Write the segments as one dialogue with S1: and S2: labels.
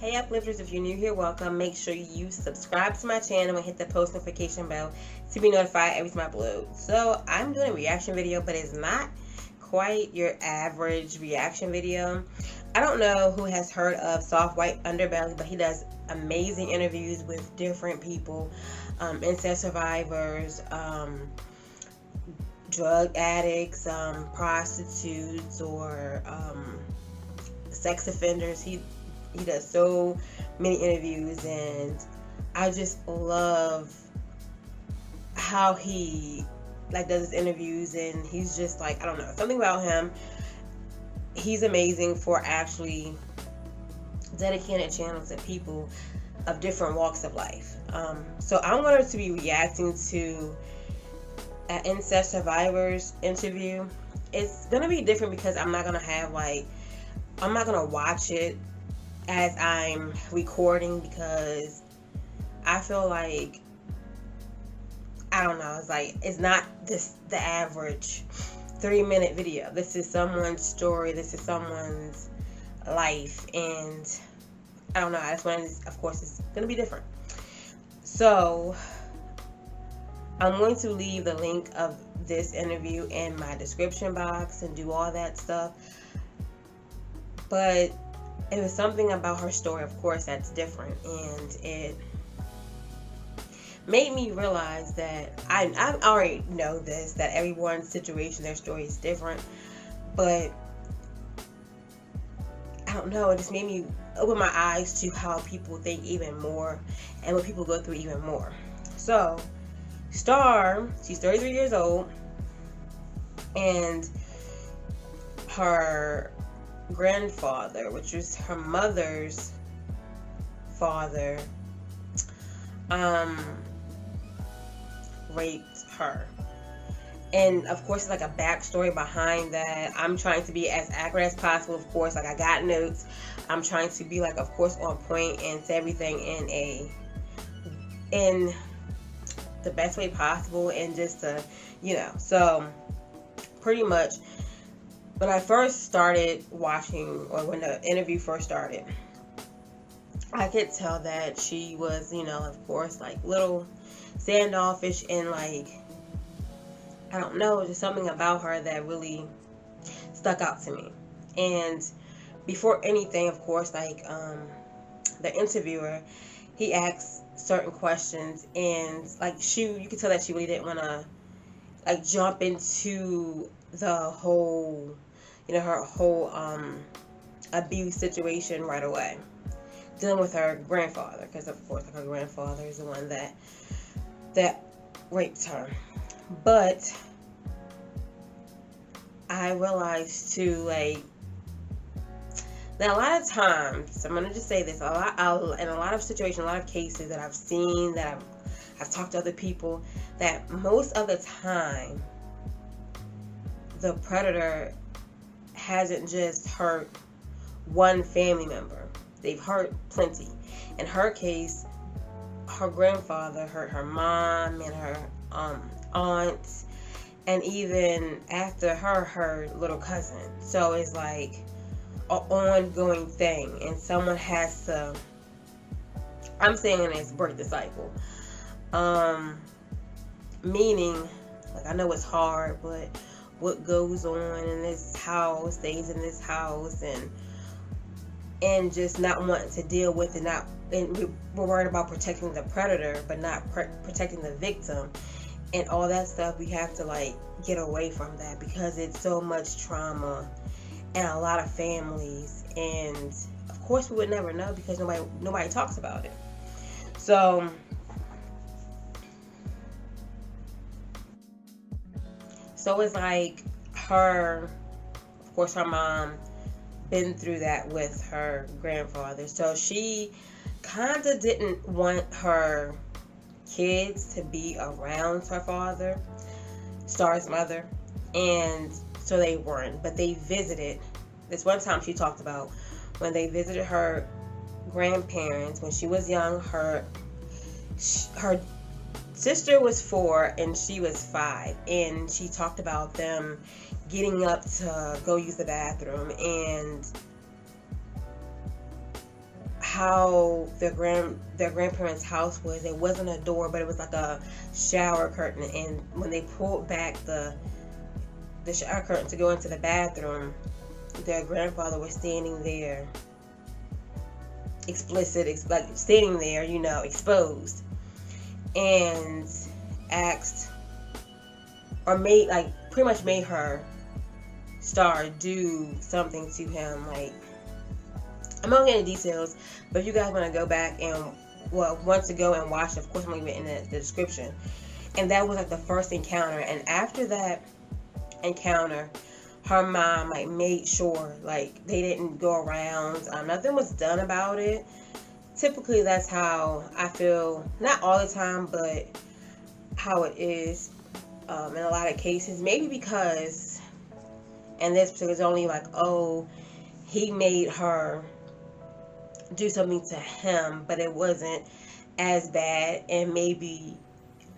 S1: Hey Uplifters, if you're new here, welcome. Make sure you subscribe to my channel and hit the post notification bell to be notified every time I upload. So I'm doing a reaction video, but it's not quite your average reaction video. I don't know who has heard of Soft White Underbelly, but he does amazing interviews with different people, incest survivors, drug addicts, prostitutes, or sex offenders. He does so many interviews, and I just love how he does his interviews, and he's just I don't know, something about him. He's amazing for actually dedicating a channel to people of different walks of life. So I'm going to be reacting to an incest survivors interview. It's going to be different because I'm not going to have I'm not going to watch it as I'm recording, because I feel I don't know, it's not the average 3-minute video. This is someone's story, this is someone's life, and I don't know, I just wanted, of course it's gonna be different. So I'm going to leave the link of this interview in my description box and do all that stuff, but it was something about her story, of course, that's different, and it made me realize that I already know this, that everyone's situation, their story is different, but I don't know, it just made me open my eyes to how people think even more and what people go through even more. So, Star, she's 33 years old, and her grandfather, which was her mother's father, raped her. And of course, it's a backstory behind that. I'm trying to be as accurate as possible, of course. I got notes. I'm trying to be of course, on point and to everything in the best way possible, and just to, so pretty much when I first started watching, or when the interview first started, I could tell that she was, of course, little standoffish, and I don't know, just something about her that really stuck out to me. And before anything, of course, the interviewer, he asked certain questions, and you could tell that she really didn't want to jump into the whole, her whole abuse situation right away, dealing with her grandfather, because of course her grandfather is the one that raped her. But I realized too, that a lot of times, I'm gonna just say this, in a lot of situations, a lot of cases that I've seen, that I've talked to other people, that most of the time the predator hasn't just hurt one family member. They've hurt plenty. In her case, her grandfather hurt her mom and her aunt, and even after her little cousin. So it's an ongoing thing, and someone has to, I'm saying it's break the cycle. Meaning, I know it's hard, but what goes on in this house stays in this house, and just not wanting to deal with it, and we're worried about protecting the predator, but not protecting the victim, and all that stuff. We have to get away from that, because it's so much trauma in a lot of families, and of course we would never know, because nobody talks about it. So it's her, of course, her mom been through that with her grandfather, so she kind of didn't want her kids to be around her father, Star's mother, and so they weren't. But they visited. This one time she talked about when they visited her grandparents when she was young. Her sister was 4 and she was 5, and she talked about them getting up to go use the bathroom, and how their grandparents' house was. It wasn't a door, but it was like a shower curtain. And when they pulled back the shower curtain to go into the bathroom, their grandfather was standing there, like standing there, exposed, and asked, or made, like, pretty much made her do something to him. Like, I'm not getting into details, but if you guys want to go back and want to go and watch, of course I'm going to leave it in the description. And that was like the first encounter. And after that encounter, her mom like made sure like they didn't go around. Nothing was done about it. Typically, that's how I feel. Not all the time, but how it is in a lot of cases. Maybe because, and this particular is only like, oh, he made her do something to him, but it wasn't as bad. And maybe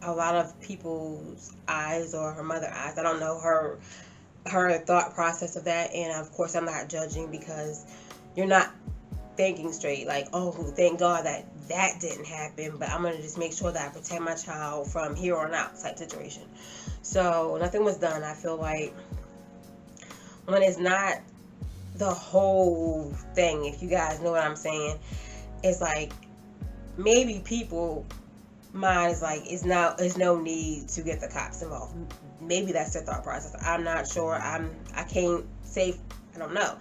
S1: a lot of people's eyes, or her mother's eyes, I don't know her thought process of that. And of course I'm not judging, because you're not thinking straight, like, oh, thank God that didn't happen, but I'm gonna just make sure that I protect my child from here on out type situation. So nothing was done. I feel like when it's not the whole thing, if you guys know what I'm saying, it's like maybe people minds like it's no need to get the cops involved. Maybe that's their thought process. I'm not sure. I can't say, I don't know,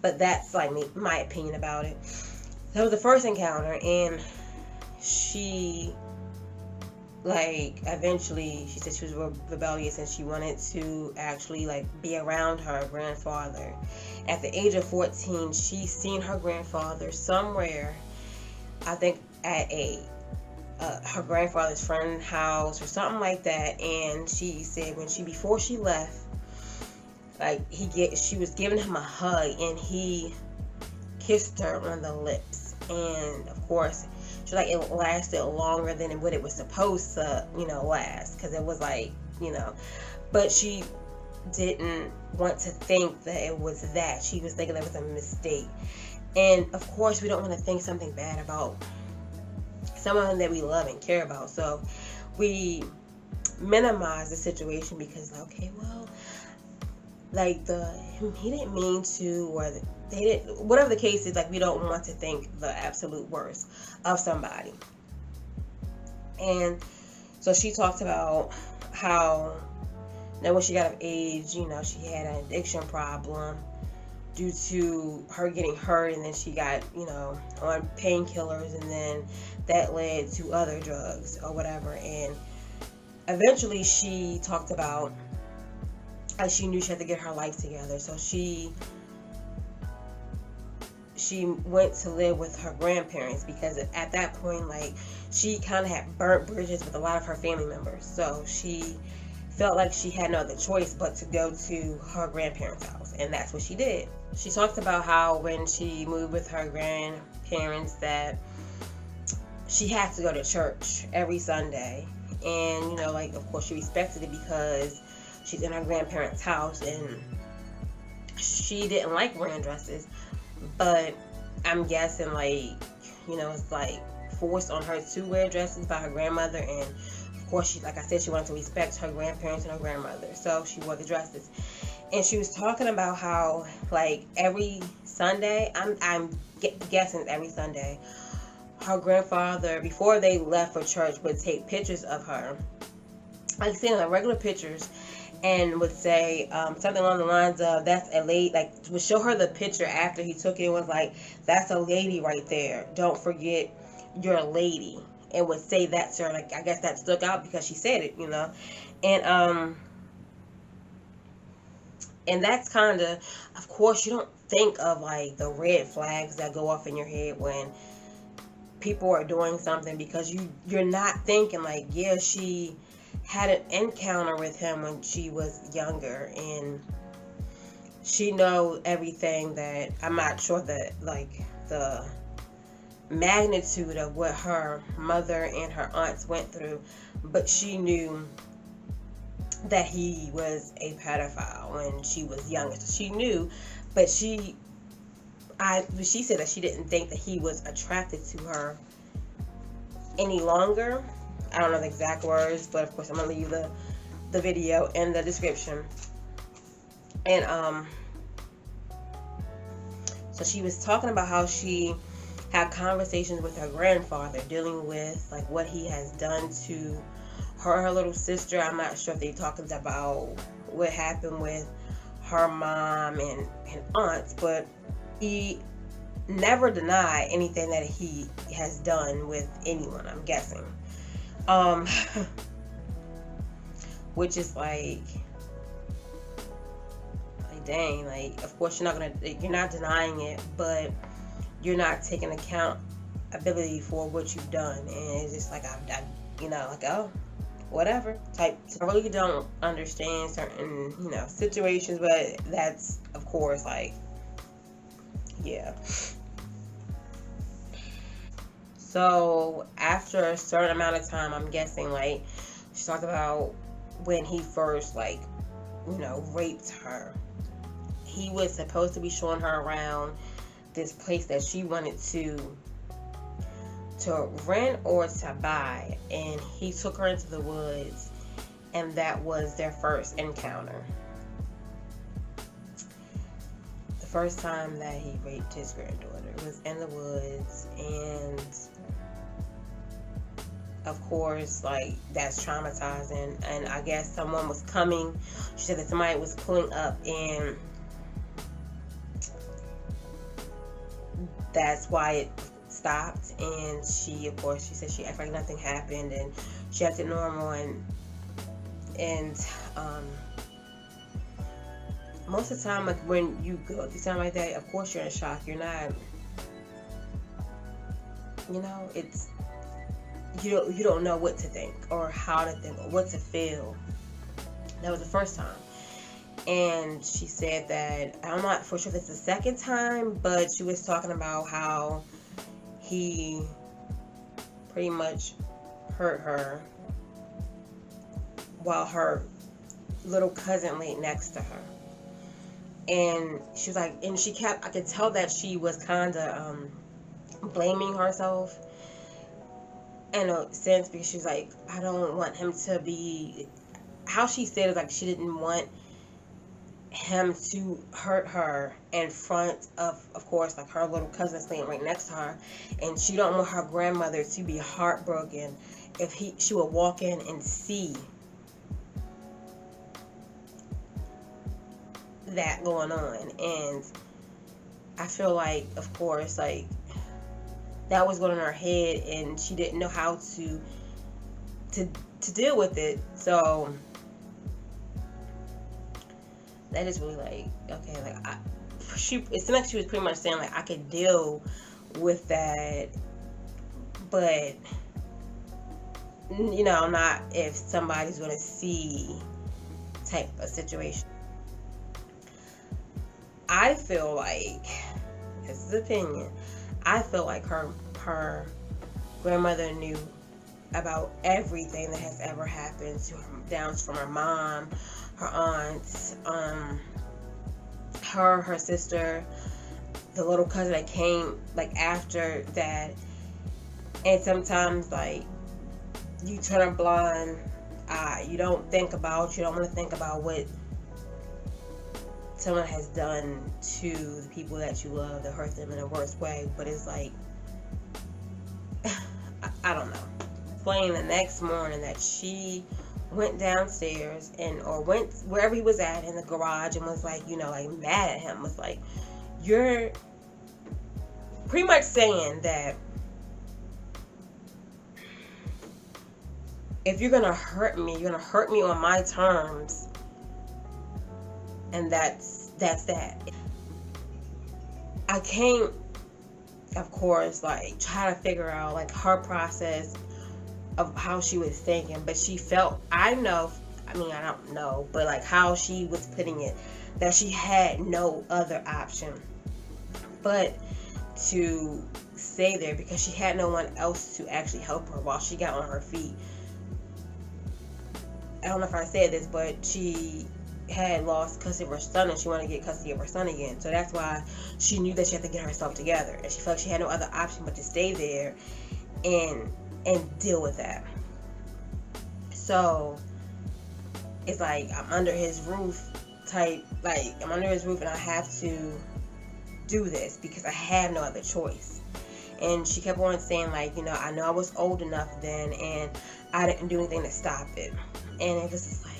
S1: but that's like my opinion about it. That was the first encounter, and she like eventually she said she was rebellious and she wanted to actually like be around her grandfather. At the age of 14, she seen her grandfather somewhere, I think at her grandfather's friend's house or something like that. And she said before she left, like she was giving him a hug and he kissed her on the lips. And of course, she like it lasted longer than what it was supposed to, last, because it was like, but she didn't want to think that it was that. She was thinking it was a mistake. And of course, we don't want to think something bad about someone that we love and care about. So we minimize the situation because, okay, well, like he didn't mean to, or they didn't, whatever the case is, like we don't want to think the absolute worst of somebody. And so she talked about how now when she got of age, she had an addiction problem due to her getting hurt, and then she got, on painkillers, and then that led to other drugs or whatever. And eventually she talked about how she knew she had to get her life together. So she went to live with her grandparents, because at that point, like, she kind of had burnt bridges with a lot of her family members. So she felt like she had no other choice but to go to her grandparents' house, and that's what she did. She talked about how when she moved with her grandparents that she had to go to church every Sunday. And, like, of course she respected it because she's in her grandparents' house, and she didn't like wearing dresses. But I'm guessing, like, it's like forced on her to wear dresses by her grandmother. And of course, she, like I said, she wanted to respect her grandparents and her grandmother, so she wore the dresses. And she was talking about how, like, every Sunday, I'm guessing every Sunday, her grandfather, before they left for church, would take pictures of her, like seeing like regular pictures, and would say something along the lines of, that's a lady, like, would show her the picture after he took it, and was like, that's a lady right there, don't forget you're a lady, and would say that to her. Like, I guess that stuck out because she said it, and that's kind of course, you don't think of like the red flags that go off in your head when people are doing something, because you're not thinking like, yeah, she had an encounter with him when she was younger, and she knows everything that, I'm not sure that like the magnitude of what her mother and her aunts went through, but she knew that he was a pedophile when she was younger. So she knew, but she she said that she didn't think that he was attracted to her any longer. I don't know the exact words, but of course I'm gonna leave the video in the description. And so she was talking about how she had conversations with her grandfather, dealing with like what he has done to her little sister. I'm not sure if they talked about what happened with her mom and aunts, but he never denied anything that he has done with anyone, I'm guessing. Which is like dang, like, of course you're not denying it, but you're not taking accountability for what you've done. And it's just like, I like, oh, whatever type. So I really don't understand certain, situations, but that's, of course, like, yeah. So after a certain amount of time, I'm guessing, like, she talked about when he first, like, raped her. He was supposed to be showing her around this place that she wanted to rent or to buy, and he took her into the woods, and that was their first encounter. The first time that he raped his granddaughter was in the woods, and of course, like, that's traumatizing. And I guess someone was coming. She said that somebody was pulling up, and that's why it stopped. And she said she acted like nothing happened, and she acted normal, and most of the time, like, when you go through something like that, of course you're in shock. You're not, it's, you don't know what to think or how to think or what to feel. That was the first time. And she said that, I'm not for sure if it's the second time, but she was talking about how he pretty much hurt her while her little cousin laid next to her. And she was like, and I could tell that she was kind of blaming herself in a sense, because she's like, I don't want him to be, how she said it, like, she didn't want him to hurt her in front of course, like, her little cousin staying right next to her, and she don't want her grandmother to be heartbroken if she would walk in and see that going on. And I feel like, of course, like, that was going in her head, and she didn't know how to deal with it. So that is really like, okay, like, it seemed like she was pretty much saying, like, I could deal with that, but not if somebody's going to see type of situation. I feel like, this is opinion, I feel like her grandmother knew about everything that has ever happened to her, down from her mom, her aunts, her sister, the little cousin that came, like, after that. And sometimes, like, you turn a blind eye. You don't want to think about what someone has done to the people that you love, that hurt them in a worse way. But it's like, I don't know. Explaining the next morning that she went downstairs or went wherever he was at in the garage, and was like, like, mad at him. Was like, you're pretty much saying that if you're gonna hurt me, you're gonna hurt me on my terms. And that's that. I can't, of course, like, try to figure out, like, her process of how she was thinking, but she felt, I don't know, but, like, how she was putting it, that she had no other option but to stay there, because she had no one else to actually help her while she got on her feet. I don't know if I said this, but she had lost custody of her son, and she wanted to get custody of her son again. So that's why she knew that she had to get herself together, and she felt like she had no other option but to stay there and deal with that. So it's like I'm under his roof type, like I'm under his roof and I have to do this because I have no other choice. And she kept on saying, like, you know I was old enough then and I didn't do anything to stop it. And it was just like,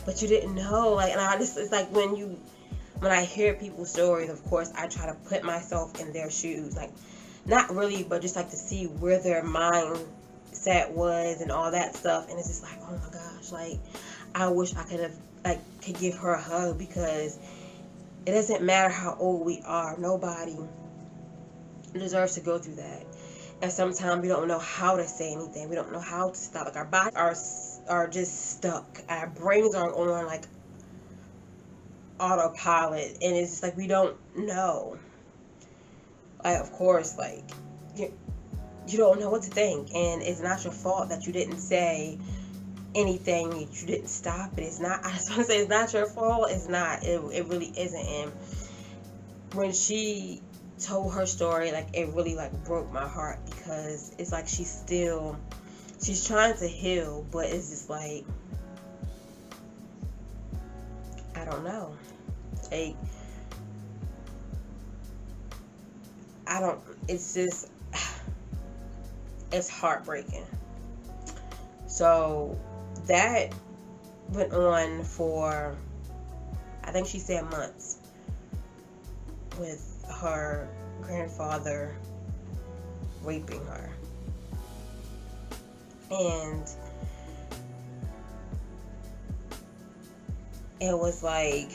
S1: but you didn't know, like, and it's like when I hear people's stories, of course I try to put myself in their shoes, like, not really, but just like to see where their mindset was and all that stuff. And it's just like, oh my gosh, like, I wish I could give her a hug, because it doesn't matter how old we are, nobody deserves to go through that. And sometimes we don't know how to say anything, we don't know how to stop, like our bodies are just stuck, our brains are on like autopilot, and it's just like we don't know. Like, of course, like, you don't know what to think, and it's not your fault that you didn't say anything, you didn't stop it. It's not, I just want to say, it's not your fault. It's not, it really isn't. And when she told her story, like, it really like broke my heart, because it's like she's trying to heal, but it's just like, I don't know, like, it's just, it's heartbreaking. So that went on for, I think she said months, with her grandfather raping her. And it was like,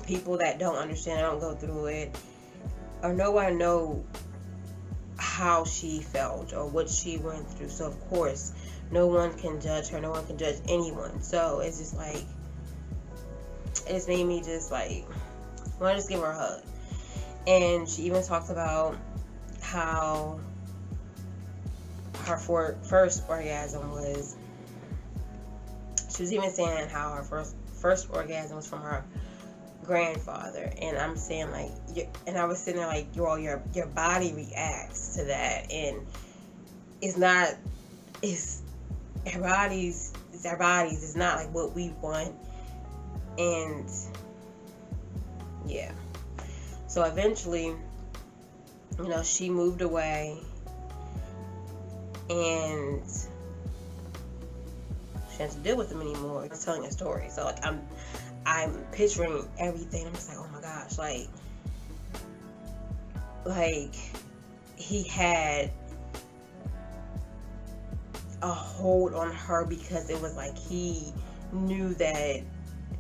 S1: people that don't understand, don't go through it, or no one know how she felt or what she went through. So of course, no one can judge her, no one can judge anyone. So it's just like, it's made me just like want to just give her a hug. And she even talked about how her first orgasm was, she was even saying how her first orgasm was from her grandfather. And I'm saying, like, and I was sitting there like, your body reacts to that, and it's our bodies, it's not like what we want. And yeah, so eventually, she moved away, and she didn't have to deal with him anymore. I was telling a story, so like I'm picturing everything. I'm just like, oh my gosh, like he had a hold on her, because it was like he knew that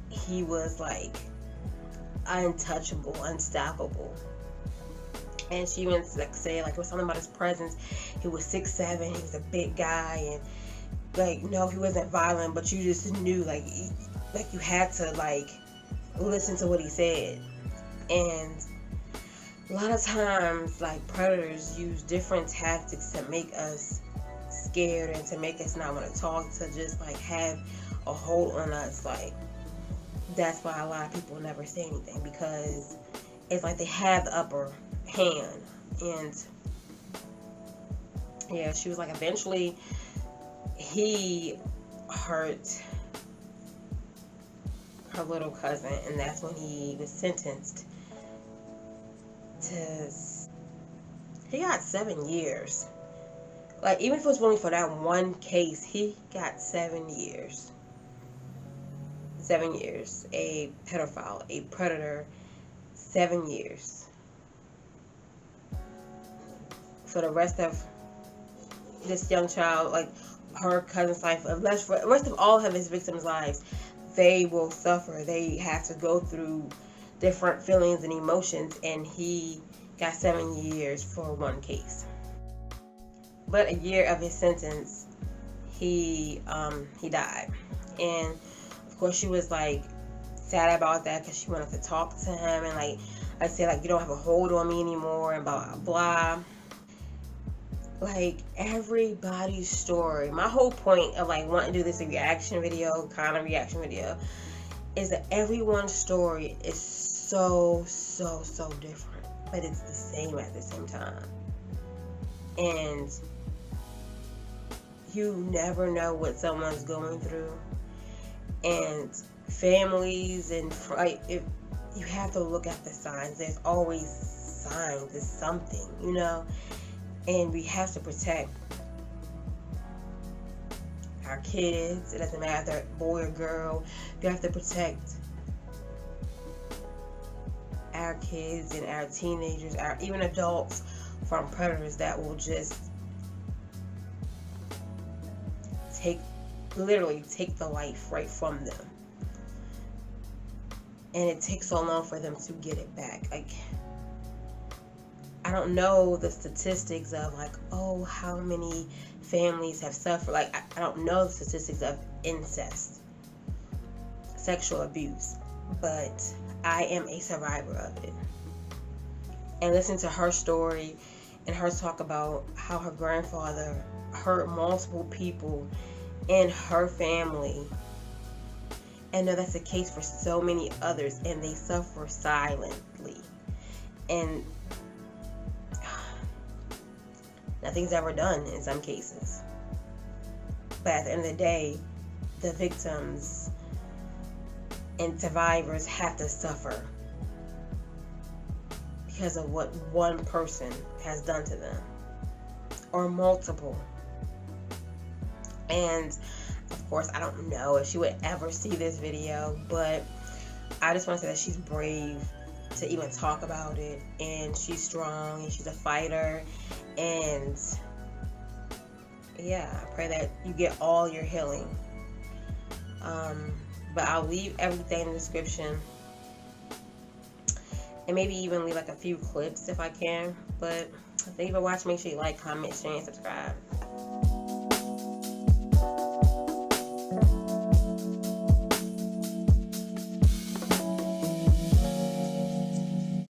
S1: he was like untouchable, unstoppable. And she even like say, like, it was something about his presence. He was 6'7", he was a big guy, and like, no, he wasn't violent, but you just knew, like you had to like listen to what he said. And a lot of times, like, predators use different tactics to make us scared and to make us not want to talk, to just like have a hold on us. Like, that's why a lot of people never say anything, because it's like they have the upper hand. And yeah, she was like, eventually he hurt her little cousin, and that's when he was sentenced to, he got 7 years. Like, even if it was only for that one case, he got 7 years. 7 years. A pedophile, a predator, 7 years. For the rest of this young child, like her cousin's life, for the rest of all of his victims' lives, they will suffer. They have to go through different feelings and emotions, and he got 7 years for one case. But a year of his sentence, he died. And of course, she was like sad about that, because she wanted to talk to him, and like I said, like, you don't have a hold on me anymore, and blah blah blah. Like, everybody's story. My whole point of like wanting to do this reaction video, kind of reaction video, is that everyone's story is so different, but it's the same at the same time. And you never know what someone's going through. And families and like, if you have to look at the signs, there's always signs, there's something, you know. And we have to protect our kids. It doesn't matter if they're boy or girl. We have to protect our kids and our teenagers, our even adults, from predators that will just literally take the life right from them. And it takes so long for them to get it back. Like, I don't know the statistics of like, oh, how many families have suffered. Like, I don't know the statistics of incest, sexual abuse, but I am a survivor of it. And listen to her story and her talk about how her grandfather hurt multiple people in her family. And know that's the case for so many others, and they suffer silently. And nothing's ever done in some cases. But at the end of the day, the victims and survivors have to suffer because of what one person has done to them, or multiple. And of course, I don't know if she would ever see this video, but I just want to say that she's brave to even talk about it, and she's strong, and she's a fighter. And yeah, I pray that you get all your healing. But I'll leave everything in the description, and maybe even leave like a few clips if I can. But thank you for watching. Make sure you like, comment, share, and subscribe.